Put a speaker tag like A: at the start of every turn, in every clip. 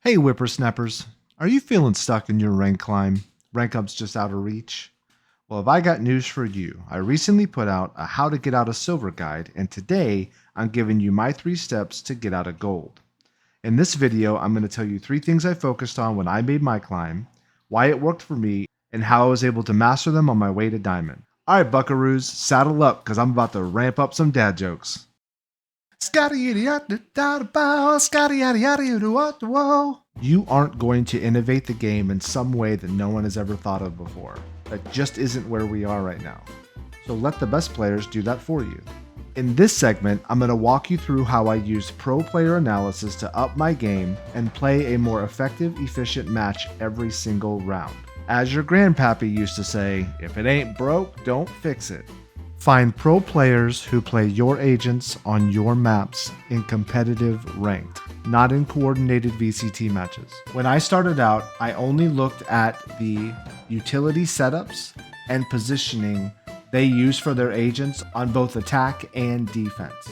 A: Hey whippersnappers, are you feeling stuck in your rank climb? Rank up's just out of reach? Well, have I got news for you. I recently put out a how to get out of silver guide, and today I'm giving you my 3 steps to get out of gold. In this video, I'm going to tell you 3 things I focused on when I made my climb, why it worked for me, and how I was able to master them on my way to diamond. Alright buckaroos, saddle up because I'm about to ramp up some dad jokes. You aren't going to innovate the game in some way that no one has ever thought of before. That just isn't where we are right now. So let the best players do that for you. In this segment, I'm going to walk you through how I used pro player analysis to up my game and play a more effective, efficient match every single round. As your grandpappy used to say, if it ain't broke, don't fix it. Find pro players who play your agents on your maps in competitive ranked, not in coordinated VCT matches. When I started out, I only looked at the utility setups and positioning they use for their agents on both attack and defense.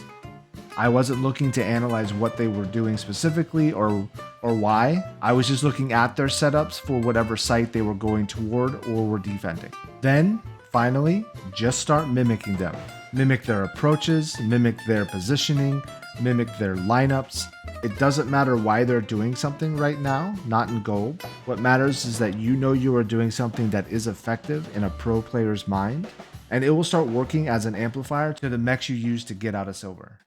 A: I wasn't looking to analyze what they were doing specifically or why. I was just looking at their setups for whatever site they were going toward or were defending. Then, finally, just start mimicking them. Mimic their approaches, mimic their positioning, mimic their lineups. It doesn't matter why they're doing something right now, not in gold. What matters is that you know you are doing something that is effective in a pro player's mind, and it will start working as an amplifier to the mechs you use to get out of silver.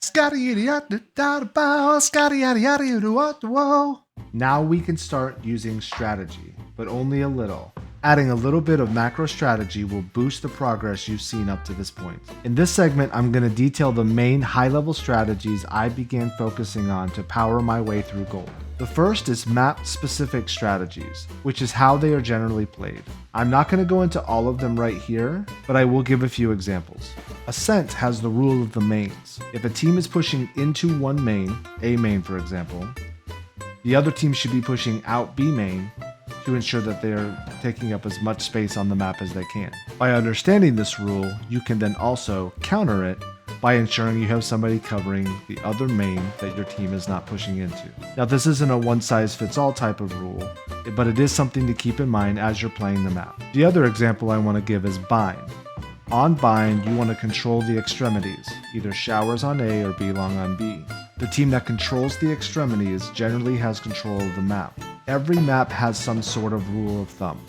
A: Now we can start using strategy, but only a little. Adding a little bit of macro strategy will boost the progress you've seen up to this point. In this segment, I'm going to detail the main high-level strategies I began focusing on to power my way through gold. The first is map-specific strategies, which is how they are generally played. I'm not going to go into all of them right here, but I will give a few examples. Ascent has the rule of the mains. If a team is pushing into one main, A main for example, the other team should be pushing out B main to ensure that they're taking up as much space on the map as they can. By understanding this rule, you can then also counter it by ensuring you have somebody covering the other main that your team is not pushing into. Now this isn't a one-size-fits-all type of rule, but it is something to keep in mind as you're playing the map. The other example I want to give is bind. On bind, you want to control the extremities, either showers on A or B long on B. The team that controls the extremities generally has control of the map. Every map has some sort of rule of thumb.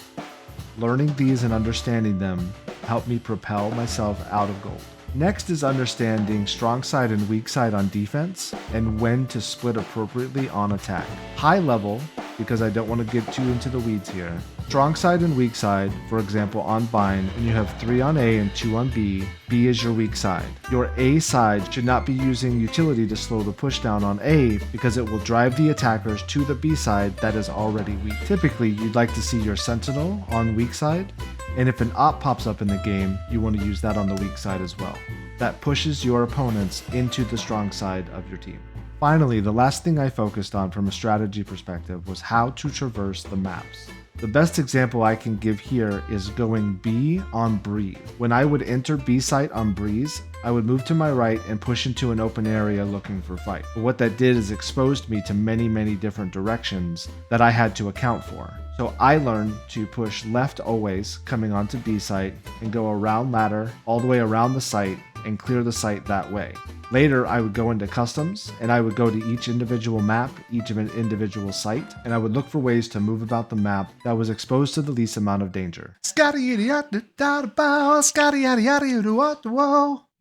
A: Learning these and understanding them helped me propel myself out of gold. Next is understanding strong side and weak side on defense and when to split appropriately on attack. High level, because I don't want to get too into the weeds here. Strong side and weak side, for example on bind, when you have 3 on A and 2 on B, B is your weak side. Your A side should not be using utility to slow the push down on A because it will drive the attackers to the B side that is already weak. Typically, you'd like to see your sentinel on weak side, and if an op pops up in the game, you want to use that on the weak side as well. That pushes your opponents into the strong side of your team. Finally, the last thing I focused on from a strategy perspective was how to traverse the maps. The best example I can give here is going B on Breeze. When I would enter B site on Breeze, I would move to my right and push into an open area looking for fight. But what that did is exposed me to many different directions that I had to account for. So I learned to push left always coming onto B site and go around ladder all the way around the site and clear the site that way. Later, I would go into customs and I would go to each individual map, each of an individual site, and I would look for ways to move about the map that was exposed to the least amount of danger.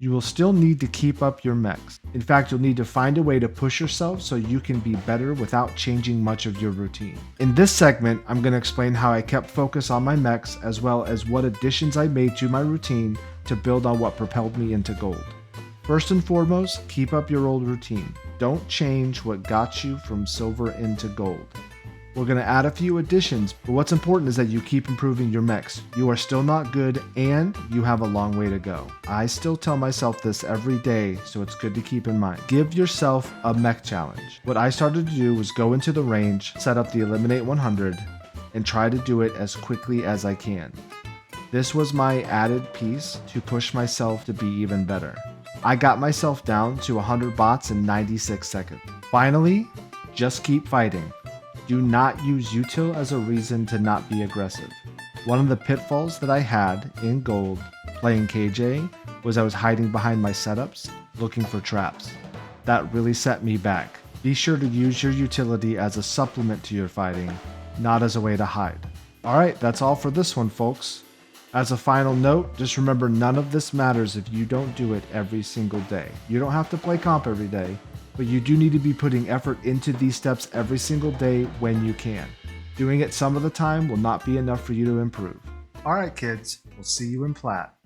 A: You will still need to keep up your mechs. In fact, you'll need to find a way to push yourself so you can be better without changing much of your routine. In this segment, I'm going to explain how I kept focus on my mechs as well as what additions I made to my routine to build on what propelled me into gold. First and foremost, keep up your old routine. Don't change what got you from silver into gold. We're going to add a few additions, but what's important is that you keep improving your mechs. You are still not good and you have a long way to go. I still tell myself this every day, so it's good to keep in mind. Give yourself a mech challenge. What I started to do was go into the range, set up the eliminate 100, and try to do it as quickly as I can. This was my added piece to push myself to be even better. I got myself down to 100 bots in 96 seconds. Finally, just keep fighting. Do not use util as a reason to not be aggressive. One of the pitfalls that I had in gold playing KJ was I was hiding behind my setups looking for traps. That really set me back. Be sure to use your utility as a supplement to your fighting, not as a way to hide. Alright, that's all for this one, folks. As a final note, just remember none of this matters if you don't do it every single day. You don't have to play comp every day, but you do need to be putting effort into these steps every single day when you can. Doing it some of the time will not be enough for you to improve. Alright kids, we'll see you in Plat.